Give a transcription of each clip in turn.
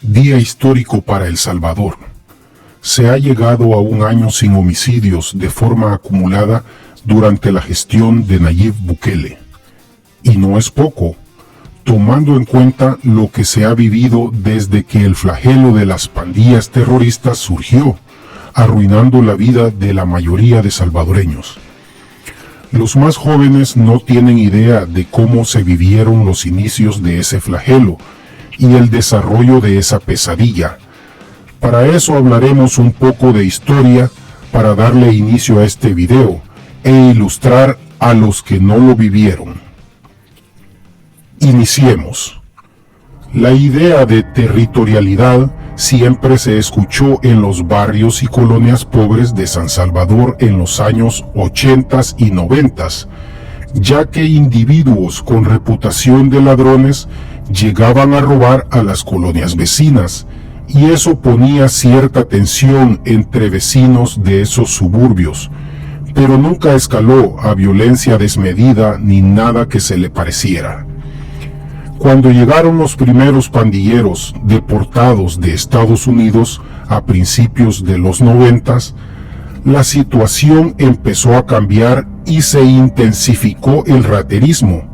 Día histórico para El Salvador. Se ha llegado a un año sin homicidios de forma acumulada durante la gestión de Nayib Bukele. Y no es poco, tomando en cuenta lo que se ha vivido desde que el flagelo de las pandillas terroristas surgió, arruinando la vida de la mayoría de salvadoreños. Los más jóvenes no tienen idea de cómo se vivieron los inicios de ese flagelo y el desarrollo de esa pesadilla. Para eso hablaremos un poco de historia para darle inicio a este video e ilustrar a los que no lo vivieron. Iniciemos. La idea de territorialidad siempre se escuchó en los barrios y colonias pobres de San Salvador en los años 80 y 90, ya que individuos con reputación de ladrones llegaban a robar a las colonias vecinas, y eso ponía cierta tensión entre vecinos de esos suburbios, pero nunca escaló a violencia desmedida ni nada que se le pareciera. Cuando llegaron los primeros pandilleros deportados de Estados Unidos a principios de los 90, la situación empezó a cambiar y se intensificó el raterismo.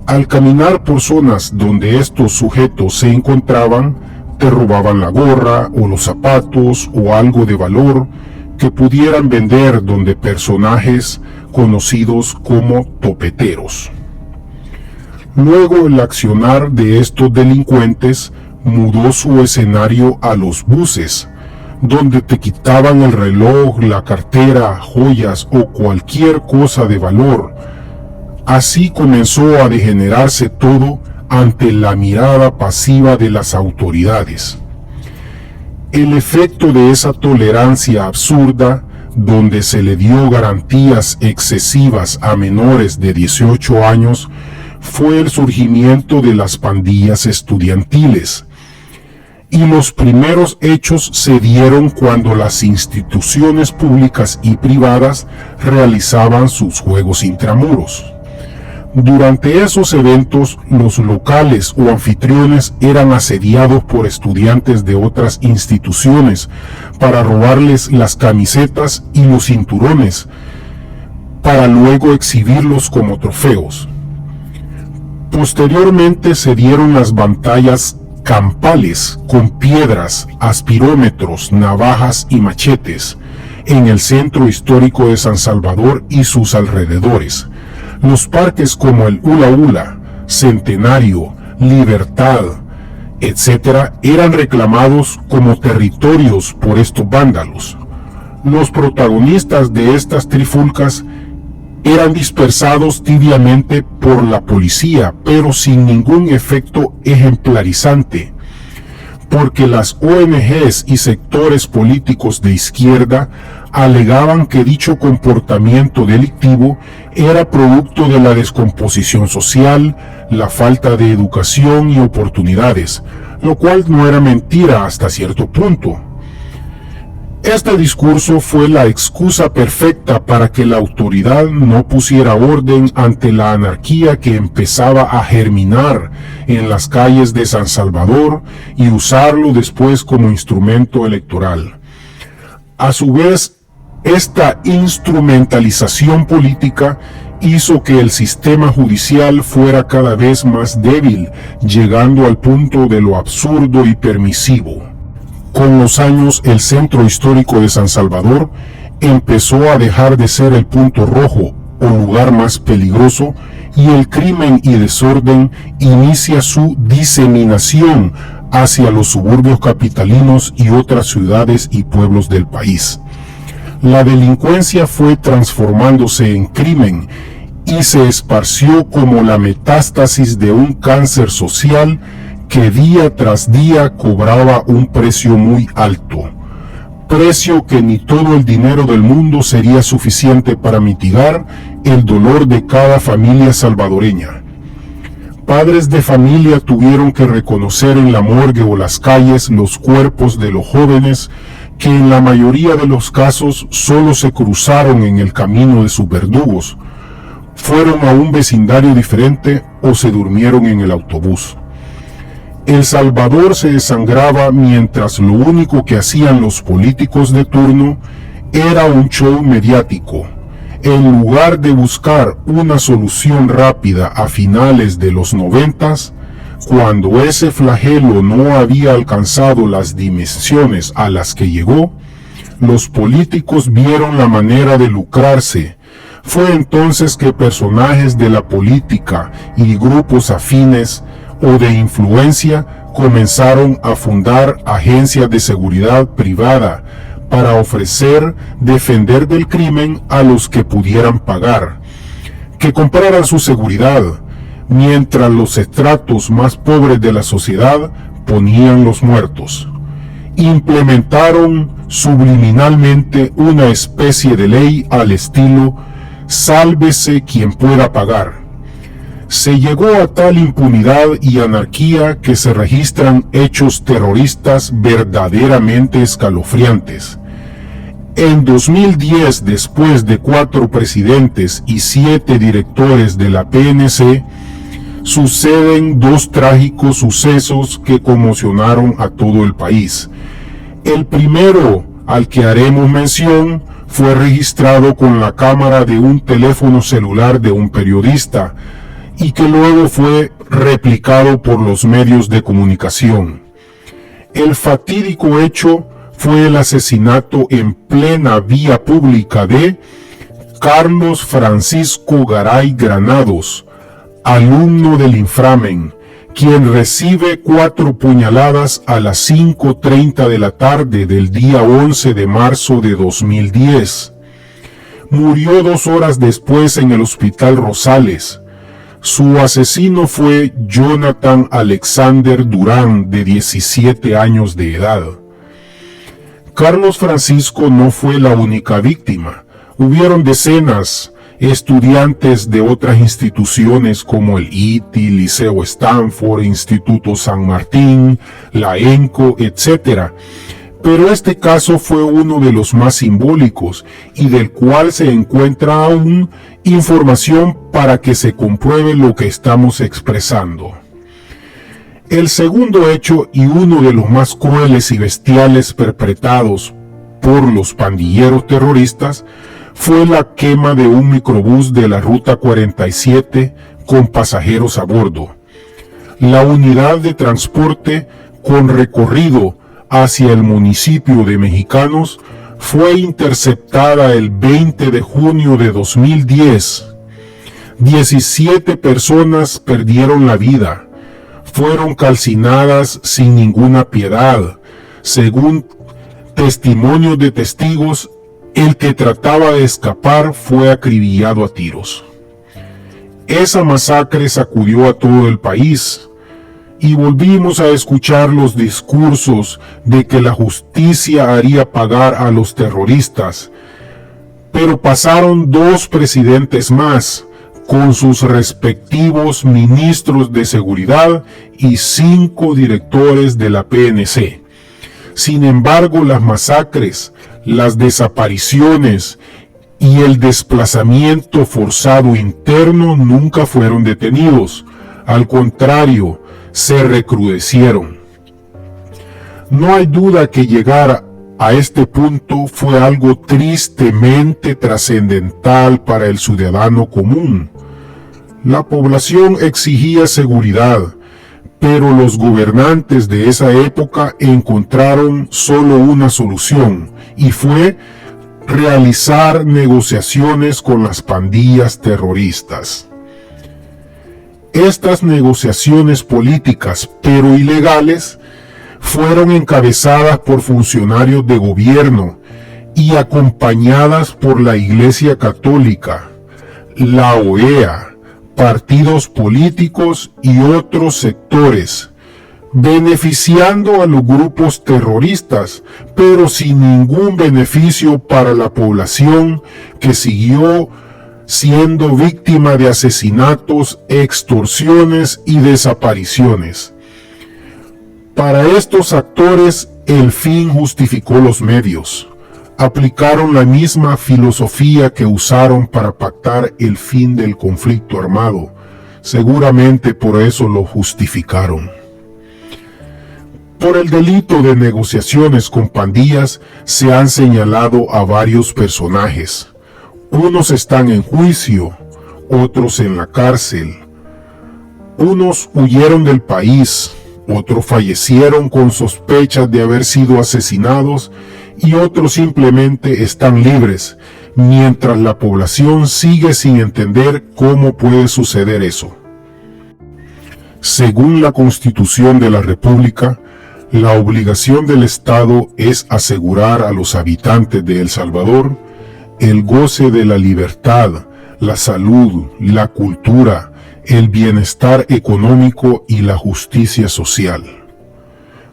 Al caminar por zonas donde estos sujetos se encontraban, te robaban la gorra o los zapatos o algo de valor que pudieran vender donde personajes conocidos como topeteros. Luego el accionar de estos delincuentes mudó su escenario a los buses, donde te quitaban el reloj, la cartera, joyas o cualquier cosa de valor. Así comenzó a degenerarse todo ante la mirada pasiva de las autoridades. El efecto de esa tolerancia absurda, donde se le dio garantías excesivas a menores de 18 años, fue el surgimiento de las pandillas estudiantiles. Y los primeros hechos se dieron cuando las instituciones públicas y privadas realizaban sus juegos intramuros. Durante esos eventos, los locales o anfitriones eran asediados por estudiantes de otras instituciones para robarles las camisetas y los cinturones, para luego exhibirlos como trofeos. Posteriormente se dieron las batallas campales con piedras, aspirómetros, navajas y machetes en el centro histórico de San Salvador y sus alrededores. Los parques como el Hula Hula, Centenario, Libertad, etc., eran reclamados como territorios por estos vándalos. Los protagonistas de estas trifulcas eran dispersados tibiamente por la policía, pero sin ningún efecto ejemplarizante, porque las ONGs y sectores políticos de izquierda alegaban que dicho comportamiento delictivo era producto de la descomposición social, la falta de educación y oportunidades, lo cual no era mentira hasta cierto punto. Este discurso fue la excusa perfecta para que la autoridad no pusiera orden ante la anarquía que empezaba a germinar en las calles de San Salvador y usarlo después como instrumento electoral. A su vez, esta instrumentalización política hizo que el sistema judicial fuera cada vez más débil, llegando al punto de lo absurdo y permisivo. Con los años, el centro histórico de San Salvador empezó a dejar de ser el punto rojo o lugar más peligroso, y el crimen y desorden inicia su diseminación hacia los suburbios capitalinos y otras ciudades y pueblos del país. La delincuencia fue transformándose en crimen y se esparció como la metástasis de un cáncer social que día tras día cobraba un precio muy alto, precio que ni todo el dinero del mundo sería suficiente para mitigar el dolor de cada familia salvadoreña. Padres de familia tuvieron que reconocer en la morgue o las calles los cuerpos de los jóvenes que en la mayoría de los casos solo se cruzaron en el camino de sus verdugos, fueron a un vecindario diferente o se durmieron en el autobús. El Salvador se desangraba mientras lo único que hacían los políticos de turno era un show mediático. En lugar de buscar una solución rápida a finales de los 90s, cuando ese flagelo no había alcanzado las dimensiones a las que llegó, los políticos vieron la manera de lucrarse. Fue entonces que personajes de la política y grupos afines o de influencia comenzaron a fundar agencias de seguridad privada para defender del crimen a los que pudieran pagar, que compraran su seguridad, mientras los estratos más pobres de la sociedad ponían los muertos. Implementaron subliminalmente una especie de ley al estilo "sálvese quien pueda pagar". Se llegó a tal impunidad y anarquía que se registran hechos terroristas verdaderamente escalofriantes. En 2010, después de 4 presidentes y 7 directores de la PNC, suceden 2 trágicos sucesos que conmocionaron a todo el país. El primero, al que haremos mención, fue registrado con la cámara de un teléfono celular de un periodista y que luego fue replicado por los medios de comunicación. El fatídico hecho fue el asesinato en plena vía pública de Carlos Francisco Garay Granados, alumno del Inframen, quien recibe 4 puñaladas a las 5:30 de la tarde del día 11 de marzo de 2010. Murió 2 horas después en el Hospital Rosales. Su asesino fue Jonathan Alexander Durán, de 17 años de edad. Carlos Francisco no fue la única víctima. Hubieron decenas, estudiantes de otras instituciones como el ITI, Liceo Stanford, Instituto San Martín, la ENCO, etc. Pero este caso fue uno de los más simbólicos y del cual se encuentra aún información para que se compruebe lo que estamos expresando. El segundo hecho, y uno de los más crueles y bestiales perpetrados por los pandilleros terroristas, fue la quema de un microbús de la Ruta 47 con pasajeros a bordo. La unidad de transporte con recorrido hacia el municipio de Mexicanos fue interceptada el 20 de junio de 2010. 17 personas perdieron la vida. Fueron calcinadas sin ninguna piedad. Según testimonios de testigos, el que trataba de escapar fue acribillado a tiros. Esa masacre sacudió a todo el país y volvimos a escuchar los discursos de que la justicia haría pagar a los terroristas. Pero pasaron 2 presidentes más, con sus respectivos ministros de seguridad y 5 directores de la PNC. Sin embargo, las masacres, las desapariciones y el desplazamiento forzado interno nunca fueron detenidos. Al contrario, se recrudecieron. No hay duda que llegar a este punto fue algo tristemente trascendental para el ciudadano común. La población exigía seguridad, pero los gobernantes de esa época encontraron solo una solución, y fue realizar negociaciones con las pandillas terroristas. Estas negociaciones políticas, pero ilegales, fueron encabezadas por funcionarios de gobierno y acompañadas por la Iglesia Católica, la OEA, partidos políticos y otros sectores, beneficiando a los grupos terroristas, pero sin ningún beneficio para la población que siguió siendo víctima de asesinatos, extorsiones y desapariciones. Para estos actores, el fin justificó los medios. Aplicaron la misma filosofía que usaron para pactar el fin del conflicto armado. Seguramente por eso lo justificaron. Por el delito de negociaciones con pandillas se han señalado a varios personajes. Unos están en juicio, otros en la cárcel. Unos huyeron del país, otros fallecieron con sospechas de haber sido asesinados y otros simplemente están libres, mientras la población sigue sin entender cómo puede suceder eso. Según la Constitución de la República, la obligación del Estado es asegurar a los habitantes de El Salvador el goce de la libertad, la salud, la cultura, el bienestar económico y la justicia social.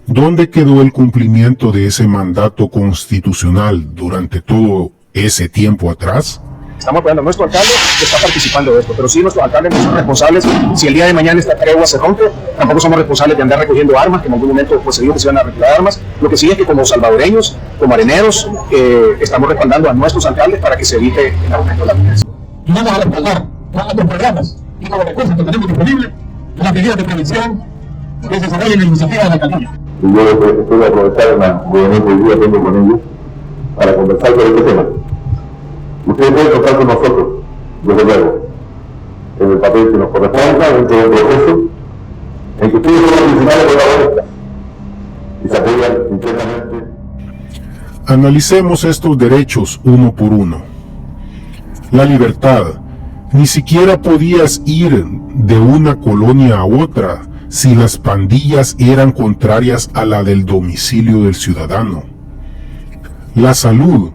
¿Dónde quedó el cumplimiento de ese mandato constitucional durante todo ese tiempo atrás? Estamos apoyando a nuestro alcalde que está participando de esto, pero sí nuestros alcaldes no son responsables. Si el día de mañana esta tregua se rompe, tampoco somos responsables de andar recogiendo armas, que en algún momento pues, se dijo que se iban a retirar armas. Lo que sí es que como salvadoreños, como areneros, estamos respaldando a nuestros alcaldes para que se evite el aumento de la violencia. Y vamos a respaldar con otros programas y con los recursos que tenemos disponibles las medidas de prevención que se desarrollen en la iniciativa de la alcaldía. Y yo estoy a aprovechar una reunión que hoy día tengo con ellos para conversar sobre este tema. Ustedes pueden contar con nosotros, desde luego, en el papel que nos corresponda dentro del proceso, en que ustedes son los principales protagonistas y se apoyan intensamente. Analicemos estos derechos uno por uno. La libertad. Ni siquiera podías ir de una colonia a otra si las pandillas eran contrarias a la del domicilio del ciudadano. La salud.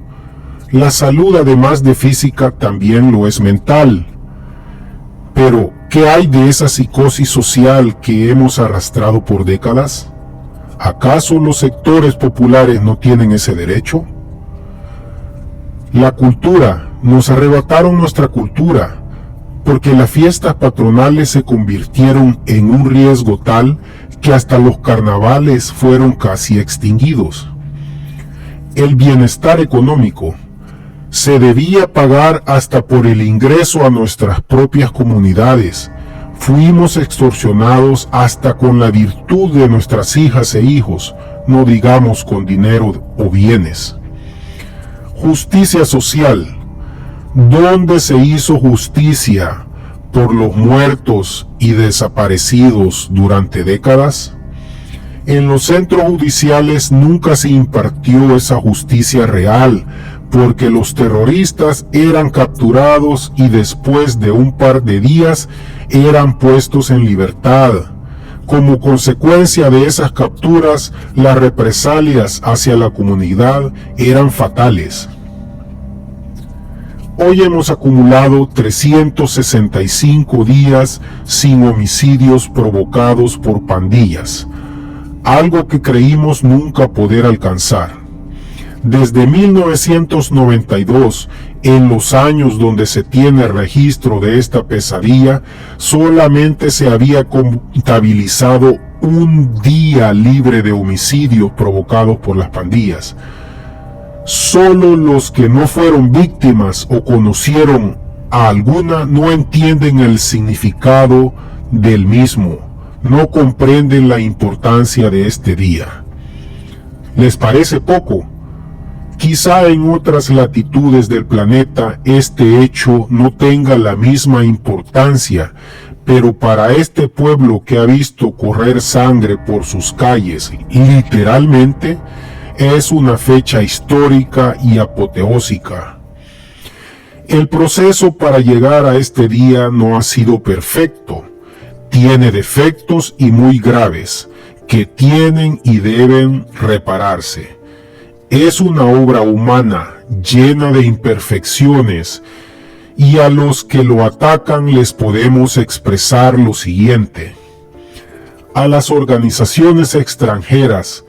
La salud, además de física, también lo es mental. Pero, ¿qué hay de esa psicosis social que hemos arrastrado por décadas? ¿Acaso los sectores populares no tienen ese derecho? La cultura. Nos arrebataron nuestra cultura, porque las fiestas patronales se convirtieron en un riesgo tal que hasta los carnavales fueron casi extinguidos. El bienestar económico. Se debía pagar hasta por el ingreso a nuestras propias comunidades. Fuimos extorsionados hasta con la virtud de nuestras hijas e hijos, no digamos con dinero o bienes. Justicia social. ¿Dónde se hizo justicia por los muertos y desaparecidos durante décadas? En los centros judiciales nunca se impartió esa justicia real, porque los terroristas eran capturados y después de un par de días eran puestos en libertad. Como consecuencia de esas capturas, las represalias hacia la comunidad eran fatales. Hoy hemos acumulado 365 días sin homicidios provocados por pandillas, algo que creímos nunca poder alcanzar. Desde 1992, en los años donde se tiene registro de esta pesadilla, solamente se había contabilizado un día libre de homicidios provocados por las pandillas. Solo los que no fueron víctimas o conocieron a alguna no entienden el significado del mismo, no comprenden la importancia de este día. ¿Les parece poco? Quizá en otras latitudes del planeta este hecho no tenga la misma importancia, pero para este pueblo que ha visto correr sangre por sus calles, literalmente, es una fecha histórica y apoteósica. El proceso para llegar a este día no ha sido perfecto. Tiene defectos y muy graves, que tienen y deben repararse. Es una obra humana llena de imperfecciones, y a los que lo atacan les podemos expresar lo siguiente. A las organizaciones extranjeras,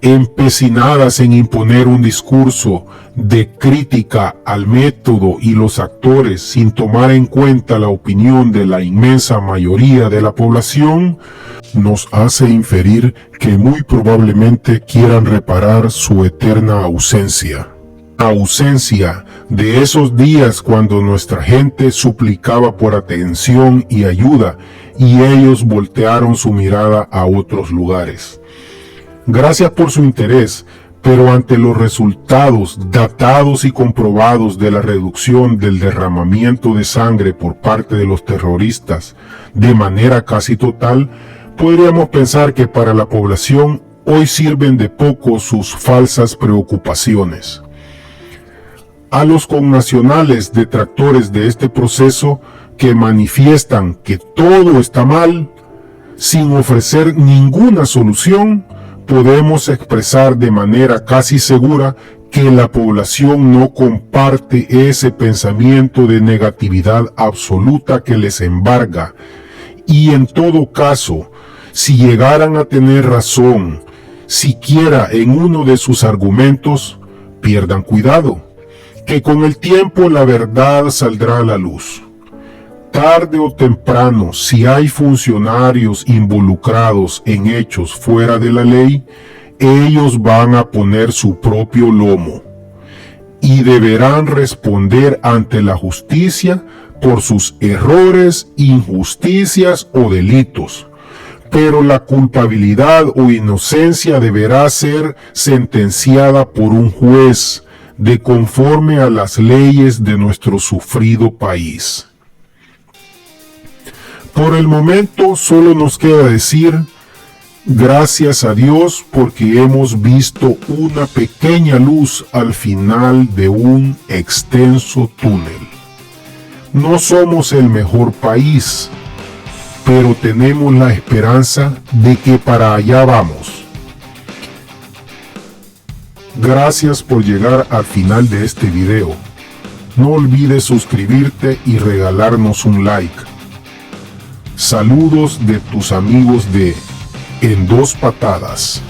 empecinadas en imponer un discurso de crítica al método y los actores sin tomar en cuenta la opinión de la inmensa mayoría de la población, nos hace inferir que muy probablemente quieran reparar su eterna ausencia. Ausencia de esos días cuando nuestra gente suplicaba por atención y ayuda y ellos voltearon su mirada a otros lugares. Gracias por su interés, pero ante los resultados datados y comprobados de la reducción del derramamiento de sangre por parte de los terroristas de manera casi total, podríamos pensar que para la población hoy sirven de poco sus falsas preocupaciones. A los connacionales detractores de este proceso que manifiestan que todo está mal, sin ofrecer ninguna solución, podemos expresar de manera casi segura que la población no comparte ese pensamiento de negatividad absoluta que les embarga, y en todo caso, si llegaran a tener razón, siquiera en uno de sus argumentos, pierdan cuidado, que con el tiempo la verdad saldrá a la luz. Tarde o temprano, si hay funcionarios involucrados en hechos fuera de la ley, ellos van a poner su propio lomo y deberán responder ante la justicia por sus errores, injusticias o delitos. Pero la culpabilidad o inocencia deberá ser sentenciada por un juez de conforme a las leyes de nuestro sufrido país. Por el momento solo nos queda decir gracias a Dios porque hemos visto una pequeña luz al final de un extenso túnel. No somos el mejor país, pero tenemos la esperanza de que para allá vamos. Gracias por llegar al final de este video. No olvides suscribirte y regalarnos un like. Saludos de tus amigos de En Dos Patadas.